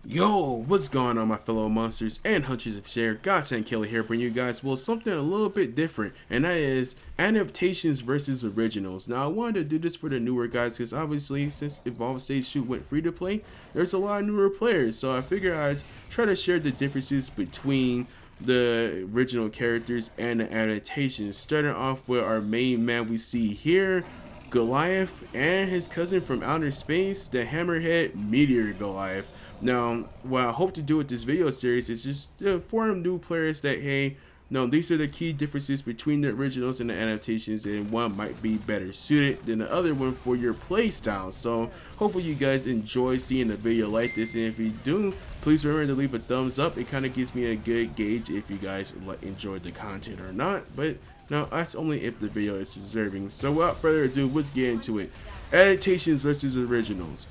Yo, what's going on, my fellow monsters and hunters of share? Godsend Killer here, bringing you guys something a little bit different, and that is adaptations versus originals. Now, I wanted to do this for the newer guys because obviously, since Evolve Stage Shoot went free to play, there's a lot of newer players. So I figured I'd try to share the differences between the original characters and the adaptations. Starting off with our main man we see here, Goliath, and his cousin from outer space, the Hammerhead Meteor Goliath. Now, what I hope to do with this video series is just inform new players that, hey, no, these are the key differences between the originals and the adaptations, and one might be better suited than the other one for your playstyle. So hopefully you guys enjoy seeing a video like this, and if you do, please remember to leave a thumbs up. It kind of gives me a good gauge if you guys enjoyed the content or not, but now that's only if the video is deserving. So without further ado, let's get into it. Adaptations versus originals.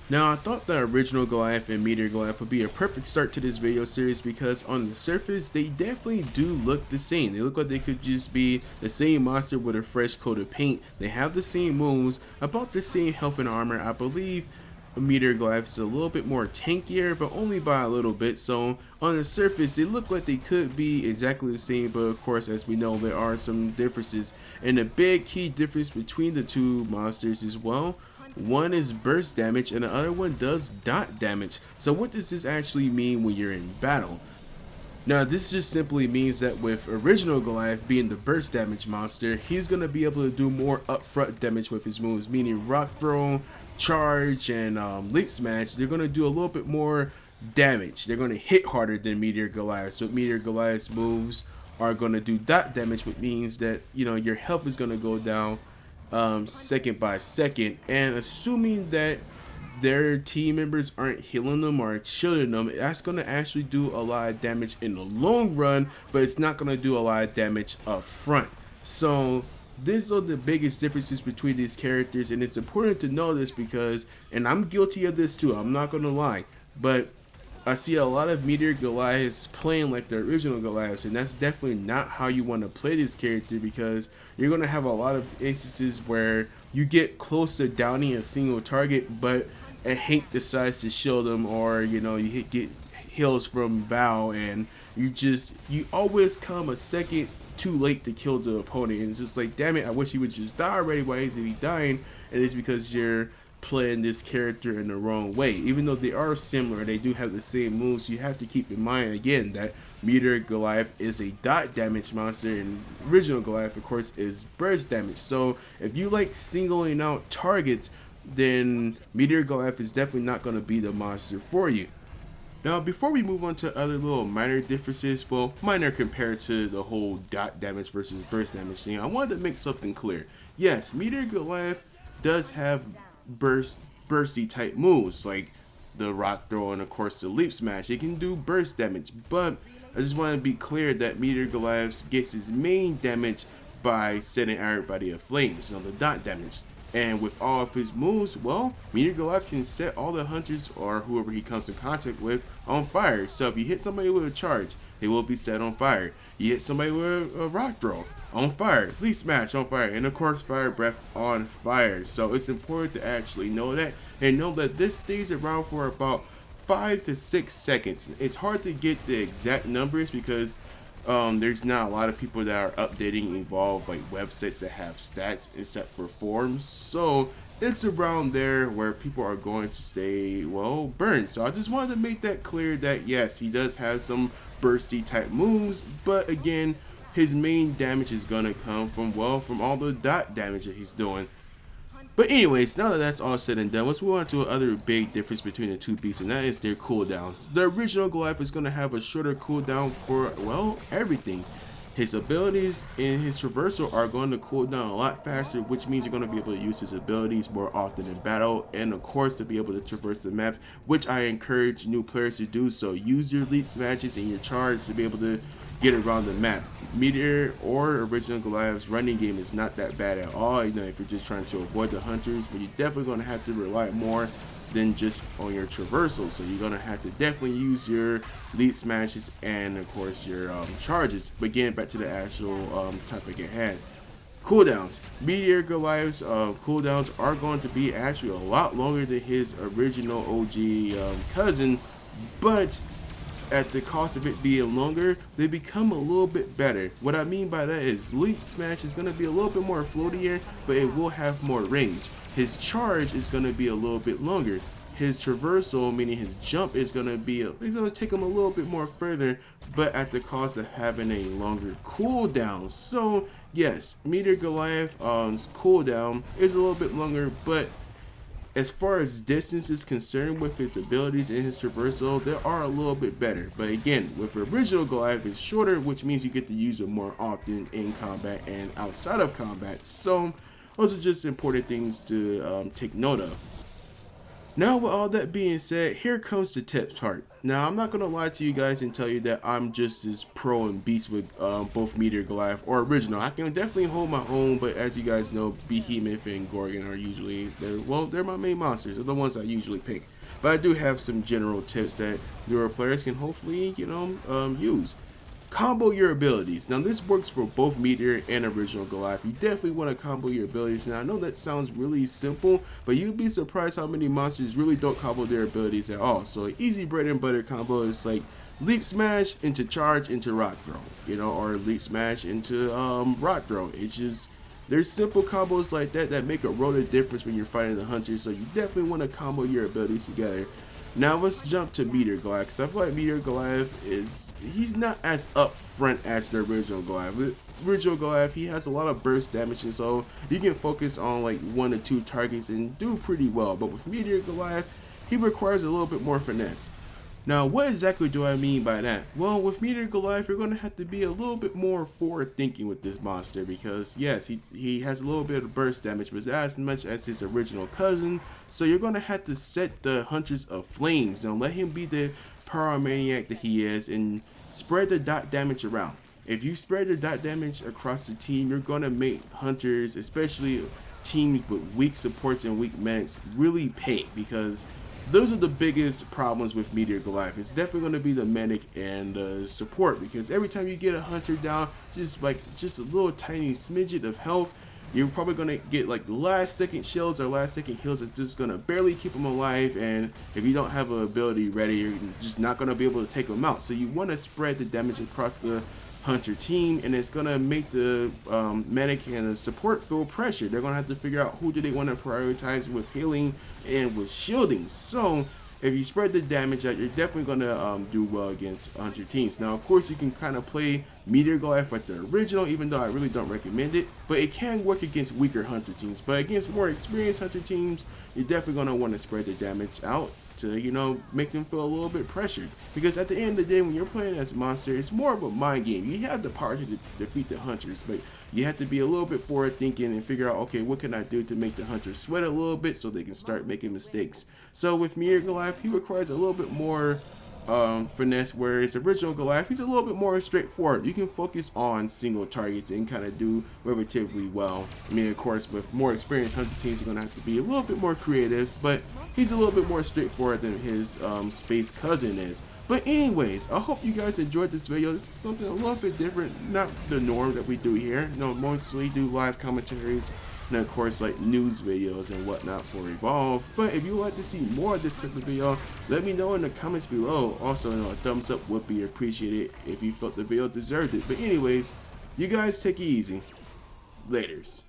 Now, I thought the original Goliath and Meteor Goliath would be a perfect start to this video series because on the surface, they definitely do look the same. They look like they could just be the same monster with a fresh coat of paint. They have the same moves, about the same health and armor. I believe Meteor Goliath is a little bit more tankier, but only by a little bit. So on the surface, they look like they could be exactly the same, but of course, as we know, there are some differences. And the big key difference between the two monsters is, well, one is burst damage and the other one does dot damage. So what does this actually mean when you're in battle? Now, this just simply means that with original Goliath being the burst damage monster, he's going to be able to do more upfront damage with his moves, meaning rock throw, charge, and leap smash. They're going to do a little bit more damage. They're going to hit harder than Meteor Goliath. So Meteor Goliath's moves are going to do dot damage, which means that, you know, your health is going to go down second by second, and assuming that their team members aren't healing them or shielding them, that's going to actually do a lot of damage in the long run, but it's not going to do a lot of damage up front. So these are the biggest differences between these characters, and it's important to know this because, and I'm guilty of this too, I'm not going to lie, but I see a lot of Meteor Goliaths playing like the original Goliaths, and that's definitely not how you want to play this character because you're going to have a lot of instances where you get close to downing a single target, but a Hank decides to shield them, or you know, you get heals from Val, and you always come a second too late to kill the opponent, and it's just like, damn it, I wish he would just die already. Why is he dying? And it's because you're playing this character in the wrong way. Even though they are similar, they do have the same moves. You have to keep in mind again that Meteor Goliath is a dot damage monster, and original Goliath, of course, is burst damage. So if you like singling out targets, then Meteor Goliath is definitely not going to be the monster for you. Now, before we move on to other little minor differences, well, minor compared to the whole dot damage versus burst damage thing, I wanted to make something clear. Yes, Meteor Goliath does have bursty type moves like the rock throw and of course the leap smash. It can do burst damage, but I just want to be clear that Meteor Goliath gets his main damage by setting everybody aflames, you know, the dot damage. And with all of his moves, well, Meteor Goliath can set all the hunters or whoever he comes in contact with on fire. So if you hit somebody with a charge, they will be set on fire. You hit somebody with a rock throw, on fire. Leap smash, on fire. And of course, fire breath, on fire. So it's important to actually know that, and know that this stays around for about 5 to 6 seconds. It's hard to get the exact numbers because there's not a lot of people that are updating Evolve, like websites that have stats except for forums. So it's around there where people are going to stay, well, burned. So I just wanted to make that clear that yes, he does have some bursty type moves, but again, his main damage is gonna come from, well, from all the dot damage that he's doing. But anyways, now that that's all said and done, let's move on to another big difference between the two beasts, and that is their cooldowns. The original Goliath is going to have a shorter cooldown for, well, everything. His abilities and his traversal are going to cool down a lot faster, which means you're going to be able to use his abilities more often in battle, and of course to be able to traverse the map, which I encourage new players to do. So use your leap smashes and your charge to be able to get around the map. Meteor or original Goliath's running game is not that bad at all, you know, if you're just trying to avoid the hunters, but you're definitely going to have to rely more than just on your traversal. So you're going to have to definitely use your lead smashes and of course your charges. But getting back to the actual topic at hand, Cooldowns. Meteor Goliath's cooldowns are going to be actually a lot longer than his original OG cousin, but at the cost of it being longer, they become a little bit better. What I mean by that is Leap Smash is going to be a little bit more floatier, but it will have more range. His charge is going to be a little bit longer. His traversal, meaning his jump, is going to be, it's going to take him a little bit more further, but at the cost of having a longer cooldown. So yes, Meteor Goliath's cooldown is a little bit longer, but as far as distance is concerned with his abilities and his traversal, they are a little bit better. But again, with original Goliath, it's shorter, which means you get to use it more often in combat and outside of combat. So those are just important things to take note of. Now, with all that being said, here comes the tips part. Now, I'm not going to lie to you guys and tell you that I'm just as pro and beast with both Meteor Goliath or original. I can definitely hold my own, but as you guys know, Behemoth and Gorgon are usually, they're my main monsters. They're the ones I usually pick. But I do have some general tips that newer players can hopefully, use. Combo your abilities. Now this works for both Meteor and original Goliath. You definitely want to combo your abilities. Now I know that sounds really simple, but you'd be surprised how many monsters really don't combo their abilities at all. So easy bread and butter combo is like Leap Smash into Charge into Rock Throw, or Leap Smash into Rock Throw. It's just, there's simple combos like that make a world of difference when you're fighting the hunters. So you definitely want to combo your abilities together. Now let's jump to Meteor Goliath, because I feel like Meteor Goliath he's not as upfront as the original Goliath. With original Goliath, he has a lot of burst damage, and so you can focus on like 1 or 2 targets and do pretty well. But with Meteor Goliath, he requires a little bit more finesse. Now, what exactly do I mean by that? Well, with Meteor Goliath, you're going to have to be a little bit more forward thinking with this monster, because yes, he has a little bit of burst damage, but not as much as his original cousin. So you're going to have to set the Hunters of Flames. Now, let him be the pyromaniac that he is and spread the dot damage around. If you spread the dot damage across the team, you're going to make Hunters, especially teams with weak supports and weak medics, really pay, because those are the biggest problems with Meteor Goliath. It's definitely going to be the medic and the support, because every time you get a hunter down, just a little tiny smidget of health, you're probably going to get like last second shields or last second heals that's just going to barely keep them alive, and if you don't have an ability ready, you're just not going to be able to take them out. So you want to spread the damage across the hunter team, and it's going to make the medic and the support feel pressure. They're going to have to figure out who do they want to prioritize with healing and with shielding. So if you spread the damage out, you're definitely going to do well against hunter teams. Now, of course, you can kind of play Meteor Goliath like the original, even though I really don't recommend it, but it can work against weaker hunter teams. But against more experienced hunter teams, you're definitely going to want to spread the damage out to, make them feel a little bit pressured. Because at the end of the day, when you're playing as a monster, it's more of a mind game. You have the power to defeat the hunters, but you have to be a little bit forward thinking and figure out, okay, what can I do to make the hunters sweat a little bit so they can start making mistakes. So with Meteor Goliath, he requires a little bit more finesse, whereas original Goliath, he's a little bit more straightforward. You can focus on single targets and kind of do relatively well. I mean, of course, with more experienced hunter teams, you're going to have to be a little bit more creative, but he's a little bit more straightforward than his space cousin is. But anyways, I hope you guys enjoyed this video. This is something a little bit different, not the norm that we do here. Mostly do live commentaries and of course like news videos and whatnot for Evolve. But if you would like to see more of this type of video, let me know in the comments below. Also, a thumbs up would be appreciated if you felt the video deserved it. But anyways, you guys take it easy. Laters.